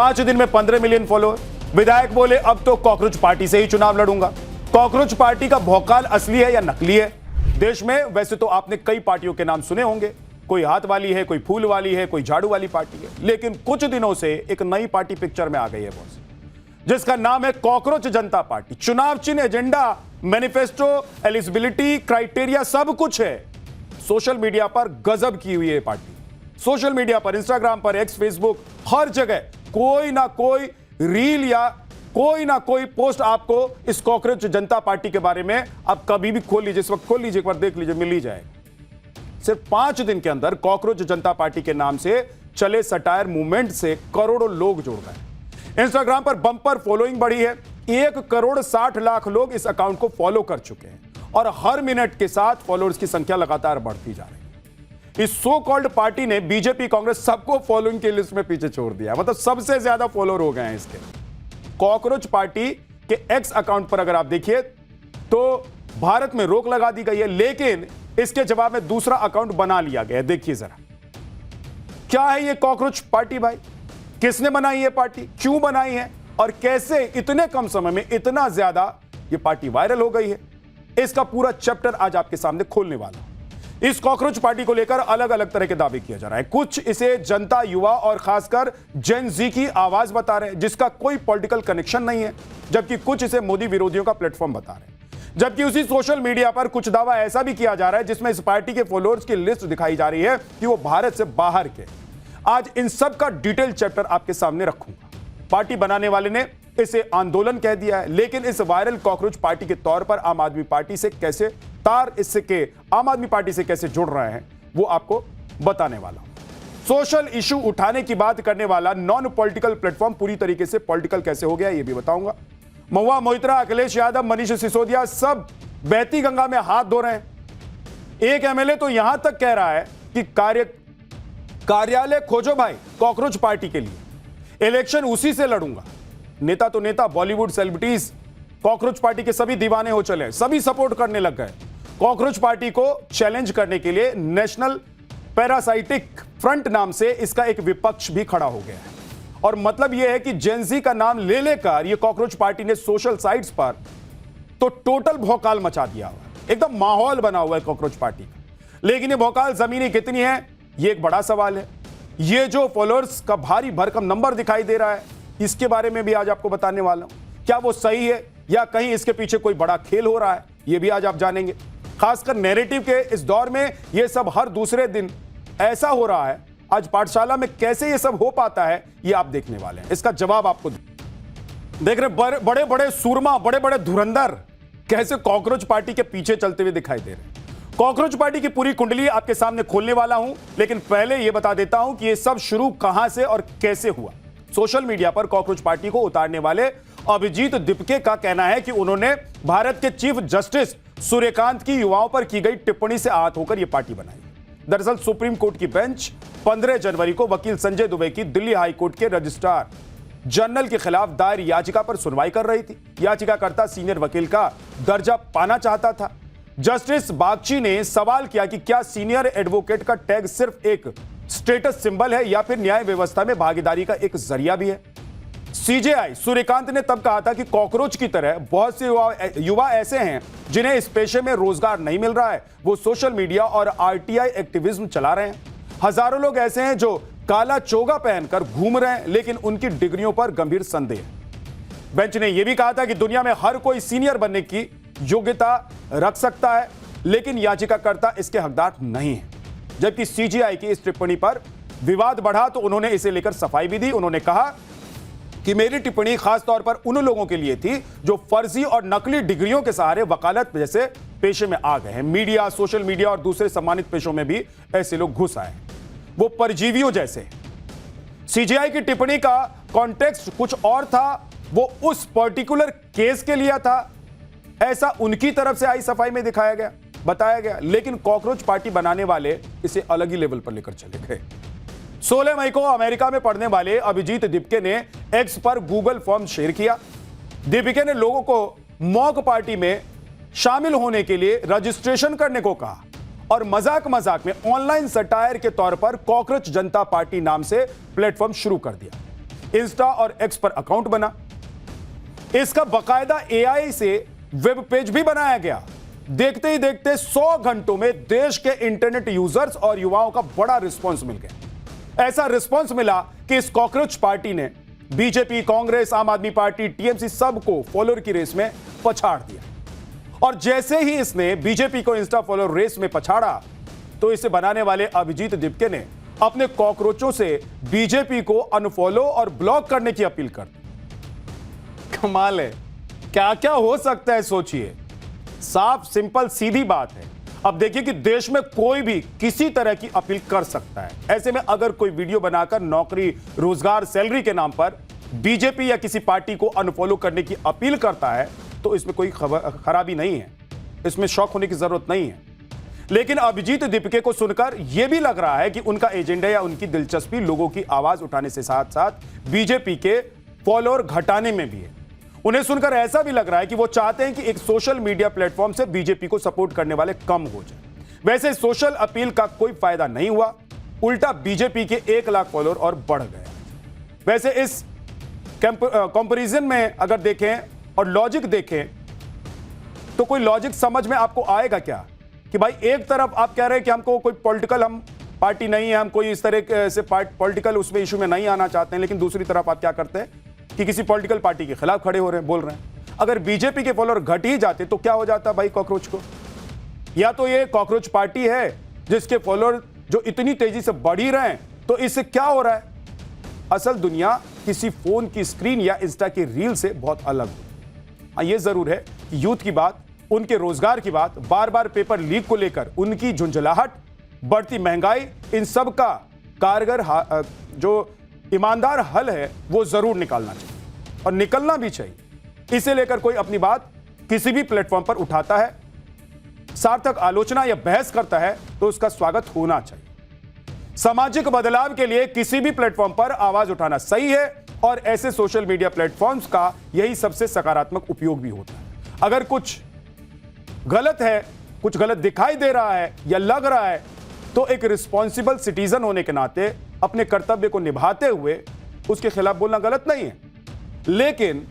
5 दिन में 15 million follower. विधायक बोले अब तो कॉकरोच पार्टी से ही चुनाव लड़ूंगा। कॉकरोच पार्टी का भौकाल असली है या नकली है? देश में वैसे तो आपने कई पार्टियों के नाम सुने होंगे, कोई हाथ वाली है, कोई फूल वाली है, कोई झाड़ू वाली पार्टी है, लेकिन कुछ दिनों से एक नई पार्टी पिक्चर में आ गई है बॉस, जिसका नाम है कॉकरोच जनता पार्टी। चुनाव चिन्ह, एजेंडा, मैनिफेस्टो, एलिजिबिलिटी क्राइटेरिया सब कुछ है। सोशल मीडिया पर गजब की हुई है पार्टी। सोशल मीडिया पर, इंस्टाग्राम पर, एक्स, फेसबुक, हर जगह कोई ना कोई रील या कोई ना कोई पोस्ट आपको इस कॉकरोच जनता पार्टी के बारे में आप कभी भी खोल लीजिए, इस वक्त खोल लीजिए, एक बार देख लीजिए, मिल ही जाएगा। सिर्फ 5 दिन के अंदर कॉकरोच जनता पार्टी के नाम से चले सटायर मूवमेंट से करोड़ों लोग जुड़ गए। इंस्टाग्राम पर बम्पर फॉलोइंग बढ़ी है। 1,60,00,000 लोग इस अकाउंट को फॉलो कर चुके हैं और हर मिनट के साथ फॉलोअर्स की संख्या लगातार बढ़ती जा रही है। इस सो कॉल्ड पार्टी ने बीजेपी, कांग्रेस सबको फॉलोइंग की लिस्ट में पीछे छोड़ दिया, मतलब सबसे ज्यादा फॉलोअर हो गए हैं इसके। कॉकरोच पार्टी के एक्स अकाउंट पर अगर आप देखिए तो भारत में रोक लगा दी गई है, लेकिन इसके जवाब में दूसरा अकाउंट बना लिया गया है। देखिए जरा क्या है ये कॉकरोच पार्टी भाई, किसने बनाई है पार्टी, क्यों बनाई है और कैसे इतने कम समय में इतना ज्यादा ये पार्टी वायरल हो गई है, इसका पूरा चैप्टर आज आपके सामने खोलने वाला हूं। इस कॉकरोच पार्टी को लेकर अलग अलग तरह के दावे किया जा रहा है। कुछ इसे जनता, युवा और खासकर जेन जी की आवाज बता रहे हैं, जिसका कोई पॉलिटिकल कनेक्शन नहीं है, जबकि कुछ इसे मोदी विरोधियों का प्लेटफॉर्म बता रहे हैं। जबकि उसी सोशल मीडिया पर कुछ दावा ऐसा भी किया जा रहा है जिसमें इस पार्टी के फॉलोअर्स की लिस्ट दिखाई जा रही है कि वो भारत से बाहर के। आज इन सब का डिटेल चैप्टर आपके सामने रखूंगा। पार्टी बनाने वाले ने इसे आंदोलन कह दिया है, लेकिन इस वायरल कॉकरोच पार्टी के तौर पर आम आदमी पार्टी से कैसे तार इसके आम आदमी पार्टी से कैसे जुड़ रहे हैं वो आपको बताने वाला हूं। सोशल इशू उठाने की बात करने वाला नॉन पॉलिटिकल प्लेटफॉर्म पूरी तरीके से पॉलिटिकल कैसे हो गया ये भी बताऊंगा। महुआ मोइत्रा, अखिलेश यादव, मनीष सिसोदिया सब बहती गंगा में हाथ धो रहे हैं। एक एमएलए तो यहां तक कह रहा है कि कार्यालय खोजो भाई कॉकरोच पार्टी के लिए, इलेक्शन उसी से लड़ूंगा। नेता तो नेता, बॉलीवुड सेलिब्रिटीज कॉकरोच पार्टी के सभी दीवाने हो चले, सभी सपोर्ट करने लग गए। कॉकरोच पार्टी को चैलेंज करने के लिए नेशनल पैरासाइटिक फ्रंट नाम से इसका एक विपक्ष भी खड़ा हो गया है। और मतलब यह है कि जेनजी का नाम ले लेकर यह कॉकरोच पार्टी ने सोशल साइट्स पर तो टोटल भौकाल मचा दिया हुआ है, एकदम माहौल बना हुआ है कॉकरोच पार्टी का। लेकिन यह भौकाल जमीनी कितनी है यह एक बड़ा सवाल है। यह जो फॉलोअर्स का भारी भरकम नंबर दिखाई दे रहा है इसके बारे में भी आज आपको बताने वाला हूं। क्या वो सही है या कहीं इसके पीछे कोई बड़ा खेल हो रहा है, यह भी आज आप जानेंगे। खासकर नैरेटिव के इस दौर में यह सब हर दूसरे दिन ऐसा हो रहा है। आज पाठशाला में कैसे यह सब हो पाता है यह आप देखने वाले हैं, इसका जवाब आपको देख रहे। बड़े बड़े सूरमा, बड़े बड़े धुरंधर कैसे कॉकरोच पार्टी के पीछे चलते हुए दिखाई दे रहे हैं। कॉकरोच पार्टी की पूरी कुंडली आपके सामने खोलने वाला हूं, लेकिन पहले यह बता देता हूं कि यह सब शुरू कहां से और कैसे हुआ। सोशल मीडिया पर कॉकरोच पार्टी को उतारने वाले अभिजीत दिपके का कहना है कि उन्होंने भारत के चीफ जस्टिस सूर्यकांत की युवाओं पर की गई टिप्पणी से आहत होकर यह पार्टी बनाई। दरअसल सुप्रीम कोर्ट की बेंच 15 जनवरी को वकील संजय दुबे की दिल्ली हाई कोर्ट के रजिस्ट्रार जनरल के खिलाफ दायर याचिका पर सुनवाई कर रही थी। याचिकाकर्ता सीनियर वकील का दर्जा पाना चाहता था। जस्टिस बागची ने सवाल किया कि क्या सीनियर एडवोकेट का टैग सिर्फ एक स्टेटस सिंबल है या फिर न्याय व्यवस्था में भागीदारी का एक जरिया भी है। सीजेआई सूर्यकांत ने तब कहा था कि कॉकरोच की तरह बहुत से युवा ऐसे हैं जिन्हें इस पेशे में रोजगार नहीं मिल रहा है, वो सोशल मीडिया और आरटीआई एक्टिविज्म चला रहे हैं। हजारों लोग ऐसे हैं जो काला चोगा पहनकर घूम रहे हैं, लेकिन उनकी डिग्रियों पर गंभीर संदेह है। बेंच ने यह भी कहा था कि दुनिया में हर कोई सीनियर बनने की योग्यता रख सकता है, लेकिन याचिकाकर्ता इसके हकदार नहीं है। जबकि सीजेआई की इस टिप्पणी पर विवाद बढ़ा तो उन्होंने इसे लेकर सफाई भी दी। उन्होंने कहा कि मेरी टिप्पणी खास तौर पर उन लोगों के लिए थी जो फर्जी और नकली डिग्रियों के सहारे वकालत जैसे पेशे में आ गए हैं। मीडिया, सोशल मीडिया और दूसरे सम्मानित पेशों में भी ऐसे लोग घुस आए, वो परजीवियों जैसे। सीजेआई की टिप्पणी का कॉन्टेक्स्ट कुछ और था, वो उस पर्टिकुलर केस के लिए था, ऐसा उनकी तरफ से आई सफाई में दिखाया गया, बताया गया। लेकिन कॉकरोच पार्टी बनाने वाले इसे अलग ही लेवल पर लेकर चले गए। 16 मई को अमेरिका में पढ़ने वाले अभिजीत दिपके ने एक्स पर गूगल फॉर्म शेयर किया। दिपके ने लोगों को मॉक पार्टी में शामिल होने के लिए रजिस्ट्रेशन करने को कहा और मजाक मजाक में ऑनलाइन सटायर के तौर पर कॉकरोच जनता पार्टी नाम से प्लेटफॉर्म शुरू कर दिया। इंस्टा और एक्स पर अकाउंट बना। इसका बकायदा एआई से वेब पेज भी बनाया गया। देखते ही देखते 100 घंटों में देश के इंटरनेट यूजर्स और युवाओं का बड़ा रिस्पांस मिल गया। ऐसा रिस्पांस मिला कि इस कॉकरोच पार्टी ने बीजेपी, कांग्रेस, आम आदमी पार्टी, टीएमसी सबको फॉलोअर की रेस में पछाड़ दिया। और जैसे ही इसने बीजेपी को इंस्टा फॉलोअर रेस में पछाड़ा तो इसे बनाने वाले अभिजीत दिपके ने अपने कॉकरोचों से बीजेपी को अनफॉलो और ब्लॉक करने की अपील कर दी। कमाल है, क्या क्या हो सकता है सोचिए। साफ सिंपल सीधी बात है। अब देखिए कि देश में कोई भी किसी तरह की अपील कर सकता है। ऐसे में अगर कोई वीडियो बनाकर नौकरी, रोजगार, सैलरी के नाम पर बीजेपी या किसी पार्टी को अनफॉलो करने की अपील करता है तो इसमें कोई खराबी नहीं है, इसमें शौक होने की जरूरत नहीं है। लेकिन अभिजीत दिपके को सुनकर यह भी लग रहा है कि उनका एजेंडा या उनकी दिलचस्पी लोगों की आवाज उठाने से साथ साथ बीजेपी के फॉलोअर घटाने में भी है। उन्हें सुनकर ऐसा भी लग रहा है कि वो चाहते हैं कि एक सोशल मीडिया प्लेटफॉर्म से बीजेपी को सपोर्ट करने वाले कम हो जाए। वैसे सोशल अपील का कोई फायदा नहीं हुआ, उल्टा बीजेपी के 1 लाख फॉलोअर और बढ़ गए। वैसे इस कंपैरिजन में अगर देखें और लॉजिक देखें तो कोई लॉजिक समझ में आपको आएगा क्या कि भाई एक तरफ आप कह रहे हैं कि हमको कोई पॉलिटिकल हम पार्टी नहीं है, हम कोई इस तरह से पॉलिटिकल उसमें इशू में नहीं आना चाहते हैं, लेकिन दूसरी तरफ आप क्या करते हैं कि किसी पॉलिटिकल पार्टी के खिलाफ खड़े हो रहे हैं, बोल रहे हैं। अगर बीजेपी के फॉलोअर घट ही जाते तो क्या हो जाता भाई कॉकरोच को? या तो ये कॉकरोच पार्टी है जिसके फॉलोअर जो इतनी तेजी से बढ़ ही रहे हैं, तो इससे क्या हो रहा है? असल दुनिया किसी फोन की स्क्रीन या इंस्टा की रील से बहुत अलग है। हाँ, ये जरूर है कि यूथ की बात, उनके रोजगार की बात, बार बार पेपर लीक को लेकर उनकी झुंझलाहट, बढ़ती महंगाई, इन सब का कारगर जो ईमानदार हल है वो जरूर निकालना चाहिए और निकलना भी चाहिए। इसे लेकर कोई अपनी बात किसी भी प्लेटफॉर्म पर उठाता है, सार्थक आलोचना या बहस करता है तो उसका स्वागत होना चाहिए। सामाजिक बदलाव के लिए किसी भी प्लेटफॉर्म पर आवाज उठाना सही है और ऐसे सोशल मीडिया प्लेटफॉर्म्स का यही सबसे सकारात्मक उपयोग भी होता है। अगर कुछ गलत है, कुछ गलत दिखाई दे रहा है या लग रहा है तो एक रिस्पॉन्सिबल सिटीजन होने के नाते अपने कर्तव्य को निभाते हुए उसके खिलाफ बोलना गलत नहीं है। लेकिन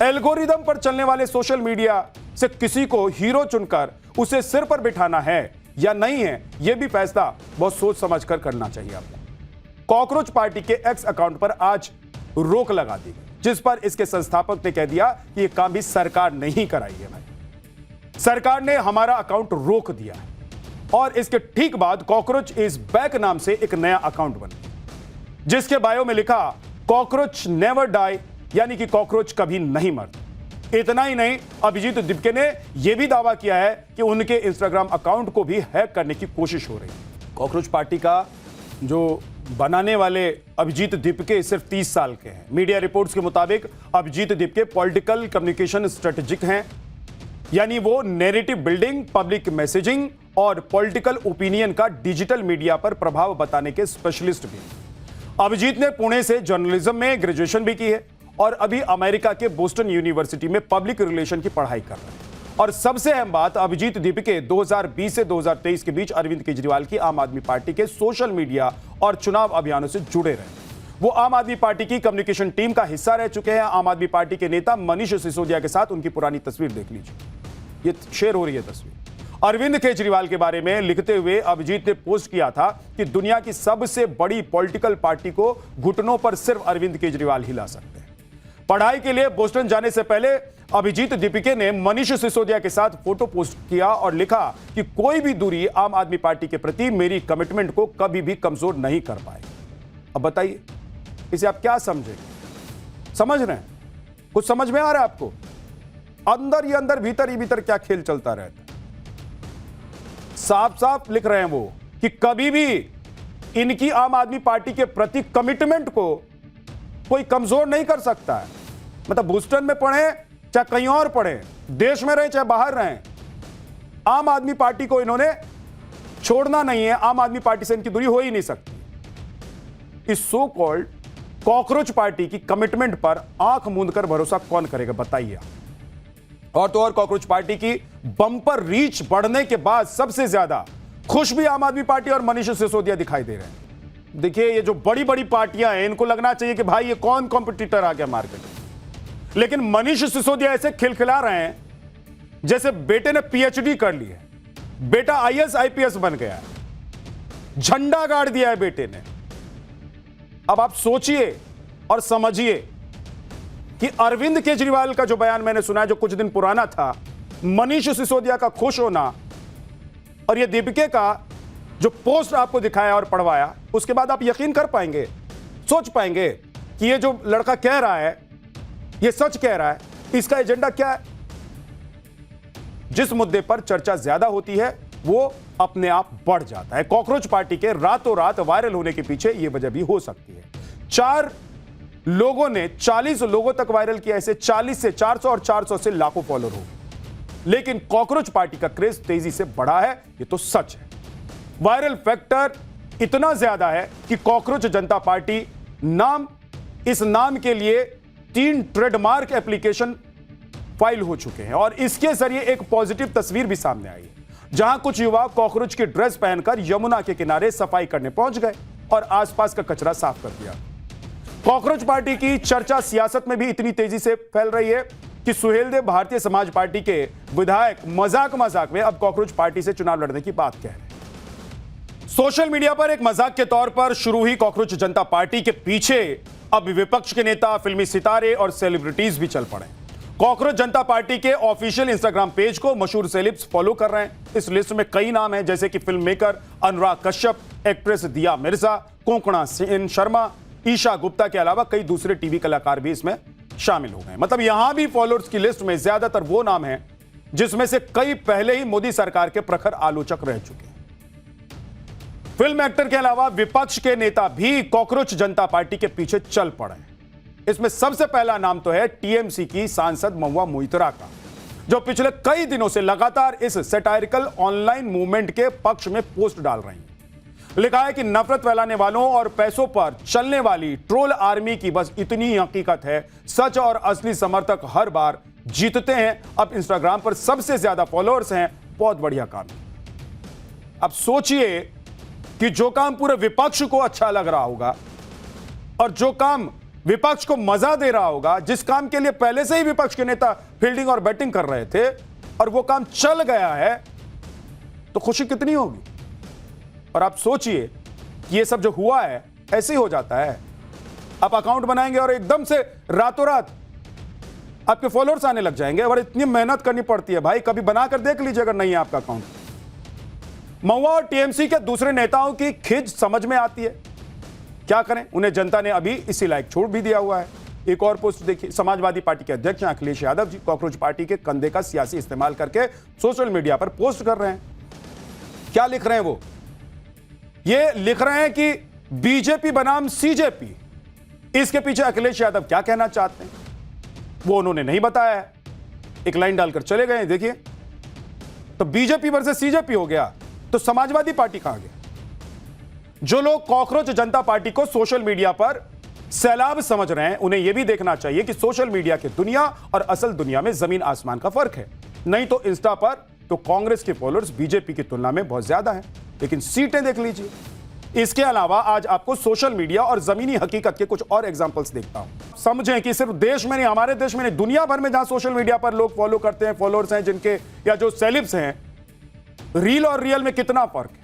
एल्गोरिदम पर चलने वाले सोशल मीडिया से किसी को हीरो चुनकर उसे सिर पर बिठाना है या नहीं है, यह भी फैसला बहुत सोच समझकर करना चाहिए आपको। कॉकरोच पार्टी के एक्स अकाउंट पर आज रोक लगा दी गई, जिस पर इसके संस्थापक ने कह दिया कि यह काम भी सरकार नहीं कराई है। भाई, सरकार ने हमारा अकाउंट रोक दिया है और इसके ठीक बाद कॉकरोच इज बैक नाम से एक नया अकाउंट बना जिसके बायो में लिखा कॉकरोच नेवर डाई, यानी कि कॉकरोच कभी नहीं मरते। इतना ही नहीं, अभिजीत दिपके ने यह भी दावा किया है कि उनके इंस्टाग्राम अकाउंट को भी हैक करने की कोशिश हो रही है। कॉकरोच पार्टी का जो बनाने वाले अभिजीत दिपके सिर्फ 30 साल के हैं। मीडिया रिपोर्ट्स के मुताबिक Abhijit Dipke political communication strategic हैं, यानी वो नैरेटिव बिल्डिंग, पब्लिक मैसेजिंग और पॉलिटिकल ओपिनियन का डिजिटल मीडिया पर प्रभाव बताने के स्पेशलिस्ट भी। अभिजीत ने पुणे से जर्नलिज्म में ग्रेजुएशन भी की है और अभी अमेरिका के बोस्टन यूनिवर्सिटी में पब्लिक रिलेशन की पढ़ाई कर रहे हैं। और सबसे अहम बात, अभिजीत दिपके 2020 से 2023 के बीच अरविंद केजरीवाल की आम आदमी पार्टी के सोशल मीडिया और चुनाव अभियानों से जुड़े रहे। वो आम आदमी पार्टी की कम्युनिकेशन टीम का हिस्सा रह चुके हैं। आम आदमी पार्टी के नेता मनीष सिसोदिया के साथ उनकी पुरानी तस्वीर देख लीजिए, ये शेयर हो रही है तस्वीर। अरविंद केजरीवाल के बारे में लिखते हुए अभिजीत ने पोस्ट किया था कि दुनिया की सबसे बड़ी पॉलिटिकल पार्टी को घुटनों पर सिर्फ अरविंद केजरीवाल हिला सकते हैं। पढ़ाई के लिए बोस्टन जाने से पहले अभिजीत दिपके ने मनीष सिसोदिया के साथ फोटो पोस्ट किया और लिखा कि कोई भी दूरी आम आदमी पार्टी के प्रति मेरी कमिटमेंट को कभी भी कमजोर नहीं कर पाए। अब बताइए, इसे आप क्या समझेंगे? समझ रहे हैं? कुछ समझ में आ रहा है आपको? अंदर ही अंदर, भीतर ही भीतर क्या खेल चलता रहता है। साफ साफ लिख रहे हैं वो कि कभी भी इनकी आम आदमी पार्टी के प्रति कमिटमेंट को कोई कमजोर नहीं कर सकता है। मतलब बोस्टन में पढ़े चाहे कहीं और पढ़े, देश में रहे चाहे बाहर रहे, आम आदमी पार्टी को इन्होंने छोड़ना नहीं है। आम आदमी पार्टी से इनकी दूरी हो ही नहीं सकती। इस सो कॉल्ड कॉकरोच पार्टी की कमिटमेंट पर आंख मूंद कर भरोसा कौन करेगा, बताइए। और तो और कॉकरोच पार्टी की बम्पर रीच बढ़ने के बाद सबसे ज्यादा खुश भी आम आदमी पार्टी और मनीष सिसोदिया दिखाई दे रहे हैं। देखिए ये जो बड़ी बड़ी पार्टियां हैं इनको लगना चाहिए कि भाई ये कौन कॉम्पिटिटर आ गया मार्केट में, लेकिन मनीष सिसोदिया ऐसे खिलखिला रहे हैं जैसे बेटे ने पीएचडी कर ली है, बेटा आईएएस आईपीएस बन गया है, झंडा गाड़ दिया है बेटे ने। अब आप सोचिए और समझिए कि अरविंद केजरीवाल का जो बयान मैंने सुना है जो कुछ दिन पुराना था, मनीष सिसोदिया का खुश होना और ये दीपिके का जो पोस्ट आपको दिखाया और पढ़वाया, उसके बाद आप यकीन कर पाएंगे, सोच पाएंगे कि ये जो लड़का कह रहा है ये सच कह रहा है, इसका एजेंडा क्या है। जिस मुद्दे पर चर्चा ज्यादा होती है वो अपने आप बढ़ जाता है। कॉकरोच पार्टी के रातों रात वायरल होने के पीछे यह वजह भी हो सकती है। 4 लोगों ने 40 लोगों तक वायरल किया, ऐसे 40 से 400 और 400 से लाखों फॉलोअर हो गए, लेकिन कॉकरोच पार्टी का क्रेज तेजी से बढ़ा है, ये तो सच है। वायरल फैक्टर इतना ज्यादा है कि कॉकरोच जनता पार्टी नाम, इस नाम के लिए 3 ट्रेडमार्क एप्लीकेशन फाइल हो चुके हैं और इसके जरिए एक पॉजिटिव तस्वीर भी सामने आई है, जहां कुछ युवा कॉकरोच की ड्रेस पहनकर यमुना के किनारे सफाई करने पहुंच गए और आसपास का कचरा साफ कर दिया। कॉकरोच पार्टी की चर्चा सियासत में भी इतनी तेजी से फैल रही है कि सुहेलदेव भारतीय समाज पार्टी के विधायक मजाक मजाक में अब कॉकरोच पार्टी से चुनाव लड़ने की बात कह रहे हैं। सोशल मीडिया पर एक मजाक के तौर पर शुरू हुई कॉकरोच जनता पार्टी के पीछे अब विपक्ष के नेता, फिल्मी सितारे और सेलिब्रिटीज भी चल पड़े। कॉकरोच जनता पार्टी के ऑफिशियल इंस्टाग्राम पेज को मशहूर सेलिब्स फॉलो कर रहे हैं। इस लिस्ट में कई नाम हैं, जैसे कि film maker Anurag Kashyap, actress दिया मिर्जा, कोंकणा सेन शर्मा, ईशा गुप्ता के अलावा कई दूसरे टीवी कलाकार भी इसमें शामिल हो गए। मतलब यहां भी फॉलोअर्स की लिस्ट में ज्यादातर वो नाम हैं जिसमें से कई पहले ही मोदी सरकार के प्रखर आलोचक रह चुके हैं। फिल्म एक्टर के अलावा विपक्ष के नेता भी कॉकरोच जनता पार्टी के पीछे चल पड़े हैं। इसमें सबसे पहला नाम तो है टीएमसी की सांसद महुआ मोइत्रा का, जो पिछले कई दिनों से लगातार इस सैटायरिकल ऑनलाइन मूवमेंट के पक्ष में पोस्ट डाल रही हैं। लिखा है कि नफरत फैलाने वालों और पैसों पर चलने वाली ट्रोल आर्मी की बस इतनी ही हकीकत है, सच और असली समर्थक हर बार जीतते हैं। अब इंस्टाग्राम पर सबसे ज्यादा फॉलोअर्स हैं, बहुत बढ़िया काम है। अब सोचिए कि जो काम पूरे विपक्ष को अच्छा लग रहा होगा और जो काम विपक्ष को मजा दे रहा होगा, जिस काम के लिए पहले से ही विपक्ष के नेता फील्डिंग और बैटिंग कर रहे थे, और वो काम चल गया है, तो खुशी कितनी होगी। और आप सोचिए कि ये सब जो हुआ है ऐसे ही हो जाता है। आप अकाउंट बनाएंगे और एकदम से रातों रात आपके फॉलोअर्स आने लग जाएंगे, और इतनी मेहनत करनी पड़ती है भाई, कभी बनाकर देख लीजिए अगर नहीं है आपका अकाउंट। महुआ और टीएमसी के दूसरे नेताओं की खिंच समझ में आती है, क्या करें, उन्हें जनता ने अभी इसी लायक छोड़ भी दिया हुआ है। एक और पोस्ट देखिए, समाजवादी पार्टी के अध्यक्ष अखिलेश यादव जी कॉकरोच पार्टी के कंधे का सियासी इस्तेमाल करके सोशल मीडिया पर पोस्ट कर रहे हैं। क्या लिख रहे हैं वो? ये लिख रहे हैं कि बीजेपी बनाम सीजेपी। इसके पीछे अखिलेश यादव क्या कहना चाहते हैं वो उन्होंने नहीं बताया है, एक लाइन डालकर चले गए। देखिए, तो बीजेपी वर्सेस सीजेपी हो गया, तो समाजवादी पार्टी कहां गया? जो लोग कॉकरोच जनता पार्टी को सोशल मीडिया पर सैलाब समझ रहे हैं, उन्हें यह भी देखना चाहिए कि सोशल मीडिया की दुनिया और असल दुनिया में जमीन आसमान का फर्क है। नहीं तो इंस्टा पर तो कांग्रेस के फॉलोअर्स बीजेपी की तुलना में बहुत ज्यादा है, लेकिन सीटें देख लीजिए। इसके अलावा आज आपको सोशल मीडिया और जमीनी हकीकत के कुछ और एग्जांपल्स देखता हूं। समझें कि सिर्फ देश में नहीं, हमारे देश में नहीं, दुनिया भर में जहां सोशल मीडिया पर लोग फॉलो करते हैं, फॉलोअर्स हैं जिनके, या जो सेलिब्स हैं, रील और रियल में कितना फर्क है।